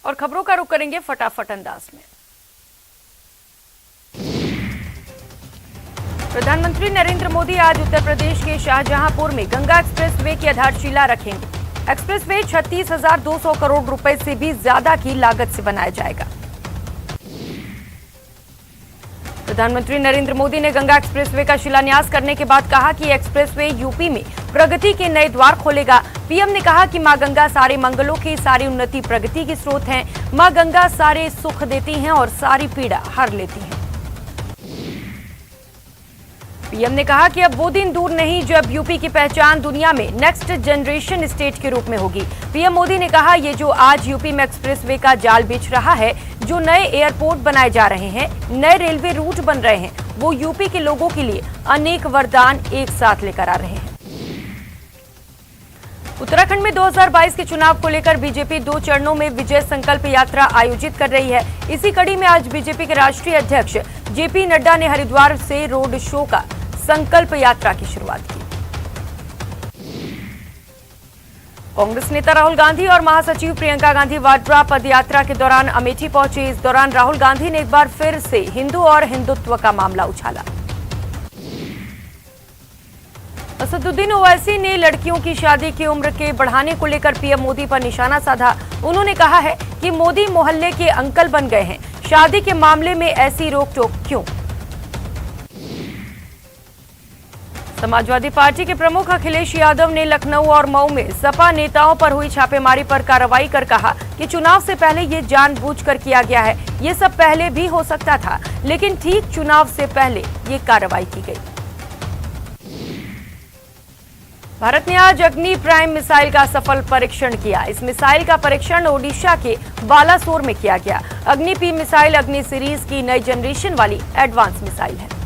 और खबरों का रुख करेंगे फटाफट अंदाज में। प्रधानमंत्री नरेंद्र मोदी आज उत्तर प्रदेश के शाहजहांपुर में गंगा एक्सप्रेसवे की आधारशिला रखेंगे। एक्सप्रेसवे 36,200 करोड़ रुपए से भी ज्यादा की लागत से बनाया जाएगा। प्रधानमंत्री नरेंद्र मोदी ने गंगा एक्सप्रेसवे का शिलान्यास करने के बाद कहा कि एक्सप्रेसवे यूपी में प्रगति के नए द्वार खोलेगा। पीएम ने कहा कि मां गंगा सारे मंगलों की, सारी उन्नति प्रगति की स्रोत हैं। मां गंगा सारे सुख देती हैं और सारी पीड़ा हर लेती हैं। पीएम ने कहा कि अब वो दिन दूर नहीं जब यूपी की पहचान दुनिया में नेक्स्ट जनरेशन स्टेट के रूप में होगी। पीएम मोदी ने कहा, ये जो आज यूपी में एक्सप्रेसवे का जाल बिछ रहा है, जो नए एयरपोर्ट बनाए जा रहे हैं, नए रेलवे रूट बन रहे हैं, वो यूपी के लोगों के लिए अनेक वरदान एक साथ लेकर आ रहे हैं। उत्तराखंड में 2022 के चुनाव को लेकर बीजेपी 2 चरणों में विजय संकल्प यात्रा आयोजित कर रही है। इसी कड़ी में आज बीजेपी के राष्ट्रीय अध्यक्ष जेपी नड्डा ने हरिद्वार से रोड शो का संकल्प यात्रा की शुरुआत की। कांग्रेस नेता राहुल गांधी और महासचिव प्रियंका गांधी वाड्रा पदयात्रा के दौरान अमेठी पहुंचे। इस दौरान राहुल गांधी ने एक बार फिर से हिंदू और हिंदुत्व का मामला उछाला। असदुद्दीन ओवैसी ने लड़कियों की शादी की उम्र के बढ़ाने को लेकर पीएम मोदी पर निशाना साधा। उन्होंने कहा है कि मोदी मोहल्ले के अंकल बन गए हैं, शादी के मामले में ऐसी रोक-टोक क्यों? समाजवादी पार्टी के प्रमुख अखिलेश यादव ने लखनऊ और मऊ में सपा नेताओं पर हुई छापेमारी पर कार्रवाई कर कहा कि चुनाव से पहले ये जानबूझकर किया गया है। ये सब पहले भी हो सकता था, लेकिन ठीक चुनाव से पहले ये कार्रवाई की गई। भारत ने आज अग्नि प्राइम मिसाइल का सफल परीक्षण किया। इस मिसाइल का परीक्षण ओडिशा के बालासोर में किया गया। अग्नि पी मिसाइल अग्नि सीरीज की नई जनरेशन वाली एडवांस मिसाइल है।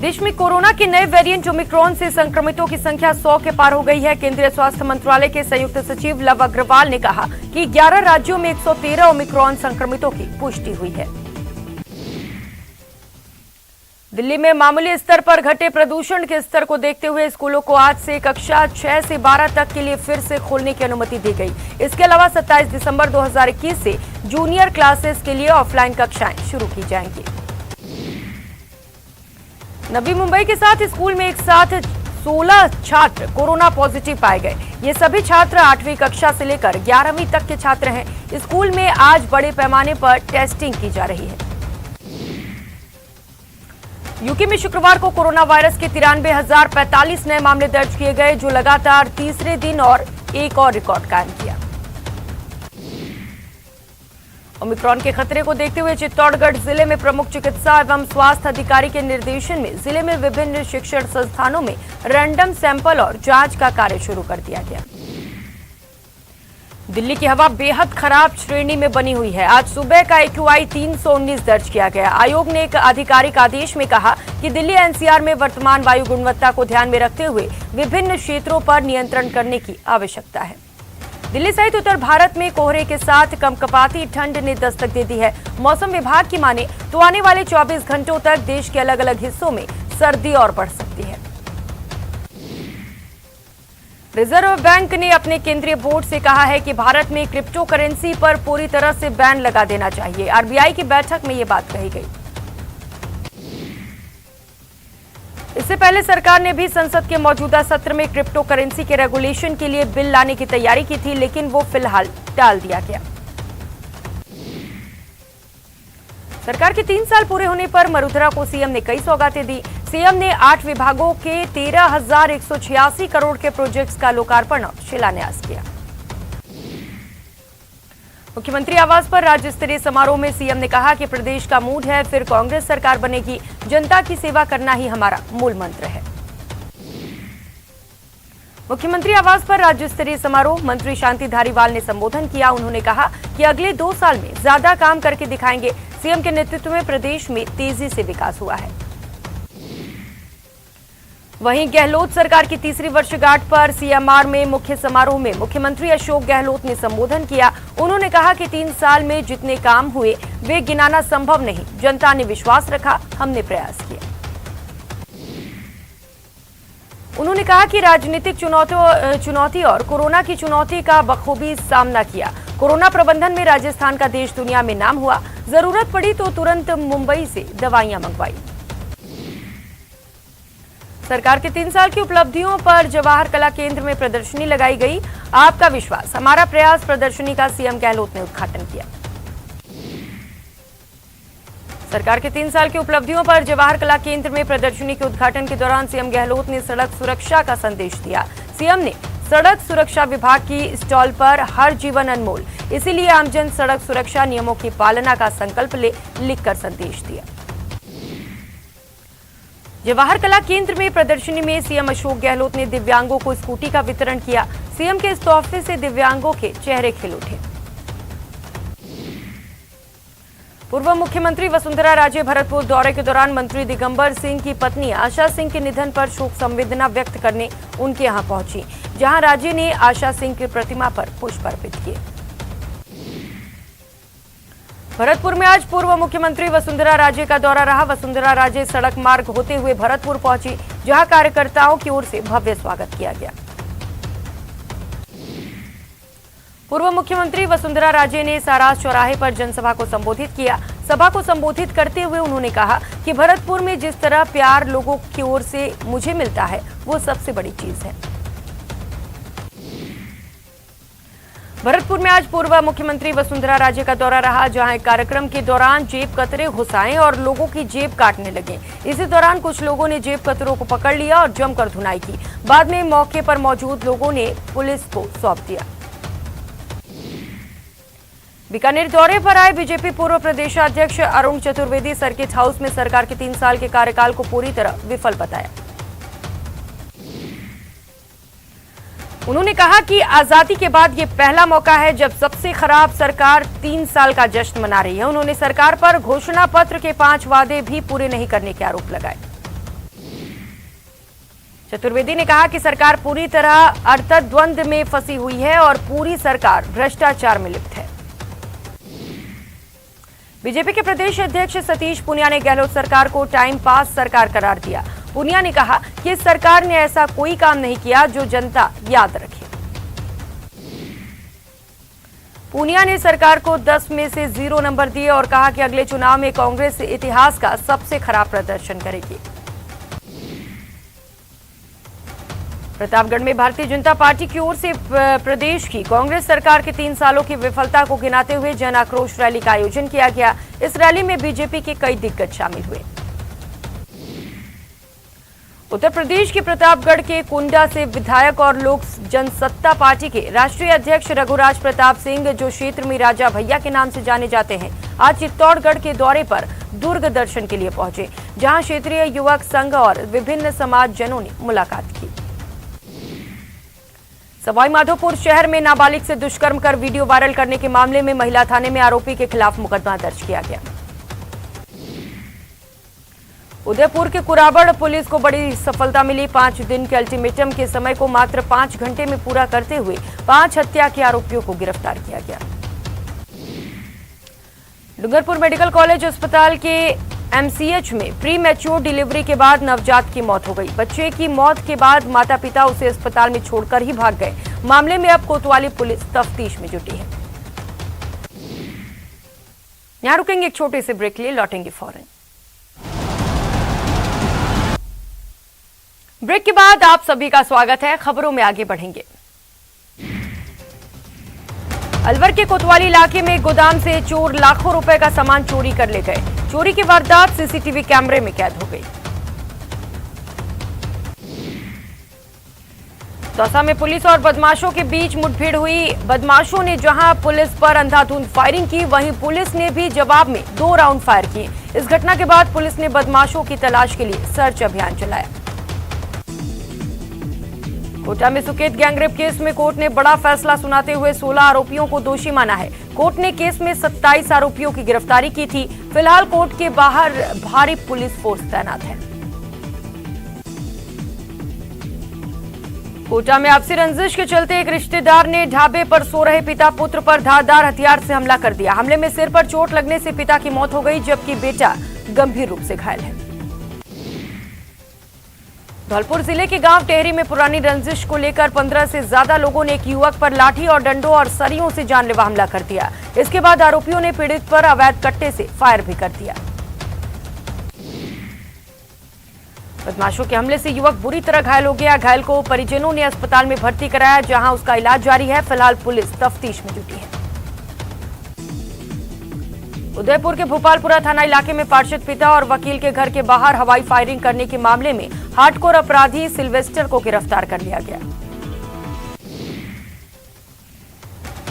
देश में कोरोना के नए वेरिएंट ओमिक्रॉन से संक्रमितों की संख्या 100 के पार हो गई है। केंद्रीय स्वास्थ्य मंत्रालय के संयुक्त सचिव लव अग्रवाल ने कहा कि 11 राज्यों में 113 ओमिक्रॉन संक्रमितों की पुष्टि हुई है। दिल्ली में मामूली स्तर पर घटे प्रदूषण के स्तर को देखते हुए स्कूलों को आज से कक्षा 6 से 12 तक के लिए फिर से खोलने की अनुमति दी गई। इसके अलावा 27 दिसंबर 2021 से जूनियर क्लासेस के लिए ऑफलाइन कक्षाएं शुरू की जाएंगी। नवी मुंबई के साथ स्कूल में एक साथ 16 छात्र कोरोना पॉजिटिव पाए गए। ये सभी छात्र 8वीं कक्षा से लेकर 11वीं तक के छात्र हैं। स्कूल में आज बड़े पैमाने पर टेस्टिंग की जा रही है। यूके में शुक्रवार को कोरोना वायरस के 93,045 नए मामले दर्ज किए गए, जो लगातार तीसरे दिन और एक और रिकॉर्ड कायम किया। ओमिक्रॉन के खतरे को देखते हुए चित्तौड़गढ़ जिले में प्रमुख चिकित्सा एवं स्वास्थ्य अधिकारी के निर्देशन में जिले में विभिन्न शिक्षण संस्थानों में रैंडम सैंपल और जांच का कार्य शुरू कर दिया गया। दिल्ली की हवा बेहद खराब श्रेणी में बनी हुई है। आज सुबह का AQI 319 दर्ज किया गया। आयोग ने एक आधिकारिक आदेश में कहा कि दिल्ली NCR में वर्तमान वायु गुणवत्ता को ध्यान में रखते हुए विभिन्न क्षेत्रों पर नियंत्रण करने की आवश्यकता है। दिल्ली सहित उत्तर भारत में कोहरे के साथ कंपकपाती ठंड ने दस्तक दे दी है। मौसम विभाग की माने तो आने वाले 24 घंटों तक देश के अलग अलग हिस्सों में सर्दी और बढ़ सकती है। रिजर्व बैंक ने अपने केंद्रीय बोर्ड से कहा है कि भारत में क्रिप्टो करेंसी पर पूरी तरह से बैन लगा देना चाहिए। RBI की बैठक में ये बात कही गई। इससे पहले सरकार ने भी संसद के मौजूदा सत्र में क्रिप्टो करेंसी के रेगुलेशन के लिए बिल लाने की तैयारी की थी, लेकिन वो फिलहाल टाल दिया गया। सरकार के 3 साल पूरे होने पर मरुधरा को सीएम ने कई सौगातें दी। सीएम ने 8 विभागों के 13,186 करोड़ के प्रोजेक्ट्स का लोकार्पण और शिलान्यास किया। मुख्यमंत्री आवास पर राज्य स्तरीय समारोह में सीएम ने कहा कि प्रदेश का मूड है, फिर कांग्रेस सरकार बनेगी, जनता की सेवा करना ही हमारा मूल मंत्र है। मुख्यमंत्री आवास पर राज्य स्तरीय समारोह मंत्री शांति धारीवाल ने संबोधन किया। उन्होंने कहा कि अगले 2 साल में ज्यादा काम करके दिखाएंगे। सीएम के नेतृत्व में प्रदेश में तेजी से विकास हुआ है। वहीं गहलोत सरकार की तीसरी वर्षगांठ पर CMR में मुख्य समारोह में मुख्यमंत्री अशोक गहलोत ने संबोधन किया। उन्होंने कहा कि 3 साल में जितने काम हुए वे गिनाना संभव नहीं। जनता ने विश्वास रखा, हमने प्रयास किया। उन्होंने कहा कि राजनीतिक चुनौती और कोरोना की चुनौती का बखूबी सामना किया। कोरोना प्रबंधन में राजस्थान का देश दुनिया में नाम हुआ। जरूरत पड़ी तो तुरंत मुंबई से दवाइयां मंगवाई। सरकार के 3 साल की उपलब्धियों पर जवाहर कला केंद्र में प्रदर्शनी लगाई गई। आपका विश्वास हमारा प्रयास प्रदर्शनी का सीएम गहलोत ने उद्घाटन किया। सरकार के 3 साल की उपलब्धियों पर जवाहर कला केंद्र में प्रदर्शनी के उद्घाटन के दौरान सीएम गहलोत ने सड़क सुरक्षा का संदेश दिया। सीएम ने सड़क सुरक्षा विभाग की स्टॉल पर हर जीवन अनमोल, इसीलिए आमजन सड़क सुरक्षा नियमों की पालना का संकल्प ले लिखकर संदेश दिया। जवाहर कला केंद्र में प्रदर्शनी में सीएम अशोक गहलोत ने दिव्यांगों को स्कूटी का वितरण किया। सीएम के इस तोहफे से दिव्यांगों के चेहरे खिल उठे। पूर्व मुख्यमंत्री वसुंधरा राजे भरतपुर दौरे के दौरान मंत्री दिगंबर सिंह की पत्नी आशा सिंह के निधन पर शोक संवेदना व्यक्त करने उनके यहां पहुंची, जहां राजे ने आशा सिंह की प्रतिमा पर पुष्प अर्पित किए। भरतपुर में आज पूर्व मुख्यमंत्री वसुंधरा राजे का दौरा रहा। वसुंधरा राजे सड़क मार्ग होते हुए भरतपुर पहुंची, जहां कार्यकर्ताओं की ओर से भव्य स्वागत किया गया। पूर्व मुख्यमंत्री वसुंधरा राजे ने सारास चौराहे पर जनसभा को संबोधित किया। सभा को संबोधित करते हुए उन्होंने कहा कि भरतपुर में जिस तरह प्यार लोगों की ओर से मुझे मिलता है, वो सबसे बड़ी चीज है। भरतपुर में आज पूर्व मुख्यमंत्री वसुंधरा राजे का दौरा रहा, जहां एक कार्यक्रम के दौरान जेब कतरे घुसाए और लोगों की जेब काटने लगे। इसी दौरान कुछ लोगों ने जेब कतरों को पकड़ लिया और जमकर धुनाई की। बाद में मौके पर मौजूद लोगों ने पुलिस को सौंप दिया। बीकानेर दौरे पर आए बीजेपी पूर्व प्रदेशाध्यक्ष अरुण चतुर्वेदी सर्किट हाउस में सरकार के 3 साल के कार्यकाल को पूरी तरह विफल बताया। उन्होंने कहा कि आजादी के बाद ये पहला मौका है जब सबसे खराब सरकार 3 साल का जश्न मना रही है। उन्होंने सरकार पर घोषणा पत्र के 5 वादे भी पूरे नहीं करने के आरोप लगाए। चतुर्वेदी ने कहा कि सरकार पूरी तरह अर्थद्वंद में फंसी हुई है और पूरी सरकार भ्रष्टाचार में लिप्त है। बीजेपी के प्रदेश अध्यक्ष सतीश पूनिया ने गहलोत सरकार को टाइम पास सरकार करार दिया। पूनिया ने कहा कि इस सरकार ने ऐसा कोई काम नहीं किया जो जनता याद रखे। पूनिया ने सरकार को 10 में से 0 नंबर दिए और कहा कि अगले चुनाव में कांग्रेस इतिहास का सबसे खराब प्रदर्शन करेगी। प्रतापगढ़ में भारतीय जनता पार्टी की ओर से प्रदेश की कांग्रेस सरकार के 3 सालों की विफलता को गिनाते हुए जन आक्रोश रैली का आयोजन किया गया। इस रैली में बीजेपी के कई दिग्गज शामिल हुए। उत्तर प्रदेश के प्रतापगढ़ के कुंडा से विधायक और लोक जनसत्ता पार्टी के राष्ट्रीय अध्यक्ष रघुराज प्रताप सिंह, जो क्षेत्र में राजा भैया के नाम से जाने जाते हैं, आज चित्तौड़गढ़ के दौरे पर दुर्ग दर्शन के लिए पहुंचे, जहां क्षेत्रीय युवक संघ और विभिन्न समाज जनों ने मुलाकात की। सवाई माधोपुर शहर में नाबालिग से दुष्कर्म कर वीडियो वायरल करने के मामले में महिला थाने में आरोपी के खिलाफ मुकदमा दर्ज किया गया। उदयपुर के कुराबड़ पुलिस को बड़ी सफलता मिली। 5 दिन के अल्टीमेटम के समय को मात्र 5 घंटे में पूरा करते हुए 5 हत्या के आरोपियों को गिरफ्तार किया गया। डूंगरपुर मेडिकल कॉलेज अस्पताल के एमसीएच में प्री मैच्योर डिलीवरी के बाद नवजात की मौत हो गई। बच्चे की मौत के बाद माता पिता उसे अस्पताल में छोड़कर ही भाग गए। मामले में अब कोतवाली पुलिस तफ्तीश में जुटी है। यहां रुकेंगे एक छोटे से ब्रेक लिए, लौटेंगे फौरन। ब्रेक के बाद आप सभी का स्वागत है। खबरों में आगे बढ़ेंगे। अलवर के कोतवाली इलाके में गोदाम से चोर लाखों रुपए का सामान चोरी कर ले गए। चोरी की वारदात सीसीटीवी कैमरे में कैद हो गई। दौसा में पुलिस और बदमाशों के बीच मुठभेड़ हुई। बदमाशों ने जहां पुलिस पर अंधाधुंध फायरिंग की, वहीं पुलिस ने भी जवाब में 2 राउंड फायर किए। इस घटना के बाद पुलिस ने बदमाशों की तलाश के लिए सर्च अभियान चलाया। कोटा में सुकेत गैंगरेप केस में कोर्ट ने बड़ा फैसला सुनाते हुए 16 आरोपियों को दोषी माना है। कोर्ट ने केस में 27 आरोपियों की गिरफ्तारी की थी। फिलहाल कोर्ट के बाहर भारी पुलिस फोर्स तैनात है। कोटा में आपसी रंजिश के चलते एक रिश्तेदार ने ढाबे पर सो रहे पिता पुत्र पर धारदार हथियार से हमला कर दिया। हमले में सिर पर चोट लगने से पिता की मौत हो गई, जबकि बेटा गंभीर रूप से घायल है। धौलपुर जिले के गांव टेहरी में पुरानी रंजिश को लेकर 15 से ज्यादा लोगों ने एक युवक पर लाठी और डंडों और सरियों से जानलेवा हमला कर दिया। इसके बाद आरोपियों ने पीड़ित पर अवैध कट्टे से फायर भी कर दिया। बदमाशों के हमले से युवक बुरी तरह घायल हो गया। घायल को परिजनों ने अस्पताल में भर्ती कराया, जहां उसका इलाज जारी है। फिलहाल पुलिस तफ्तीश में जुटी है। उदयपुर के भोपालपुरा थाना इलाके में पार्षद पिता और वकील के घर के बाहर हवाई फायरिंग करने के मामले में हार्डकोर अपराधी सिल्वेस्टर को गिरफ्तार कर लिया गया।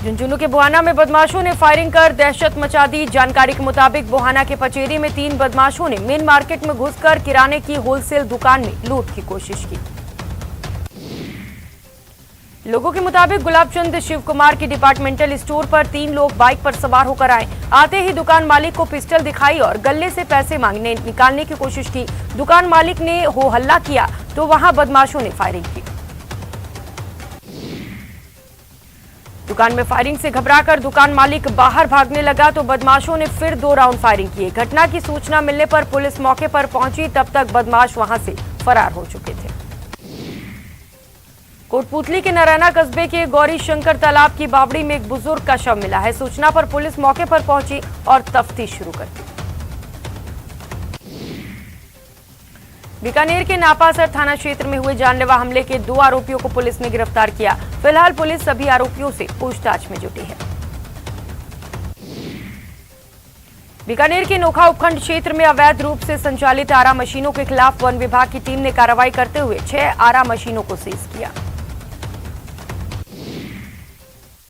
झुंझुनू के बुहाना में बदमाशों ने फायरिंग कर दहशत मचा दी। जानकारी के मुताबिक बुहाना के पचेरी में 3 बदमाशों ने मेन मार्केट में घुसकर किराने की होलसेल दुकान में लूट की कोशिश की। लोगों के मुताबिक गुलाबचंद शिव कुमार की डिपार्टमेंटल स्टोर पर 3 लोग बाइक पर सवार होकर आए। आते ही दुकान मालिक को पिस्टल दिखाई और गले से पैसे मांगने निकालने की कोशिश की। दुकान मालिक ने हो हल्ला किया तो वहां बदमाशों ने फायरिंग की। दुकान में फायरिंग से घबराकर दुकान मालिक बाहर भागने लगा तो बदमाशों ने फिर 2 राउंड फायरिंग किए। घटना की सूचना मिलने पर पुलिस मौके पर पहुंची, तब तक बदमाश वहां से फरार हो चुके थे। कोटपुतली के नारायणा कस्बे के गौरी शंकर तालाब की बावड़ी में एक बुजुर्ग का शव मिला है। सूचना पर पुलिस मौके पर पहुंची और तफ्तीश शुरू कर दी। बीकानेर के नापासर थाना क्षेत्र में हुए जानलेवा हमले के 2 आरोपियों को पुलिस ने गिरफ्तार किया। फिलहाल पुलिस सभी आरोपियों से पूछताछ में जुटी है। बीकानेर के नोखा उपखंड क्षेत्र में अवैध रूप से संचालित आरा मशीनों के खिलाफ वन विभाग की टीम ने कार्रवाई करते हुए 6 आरा मशीनों को सीज किया।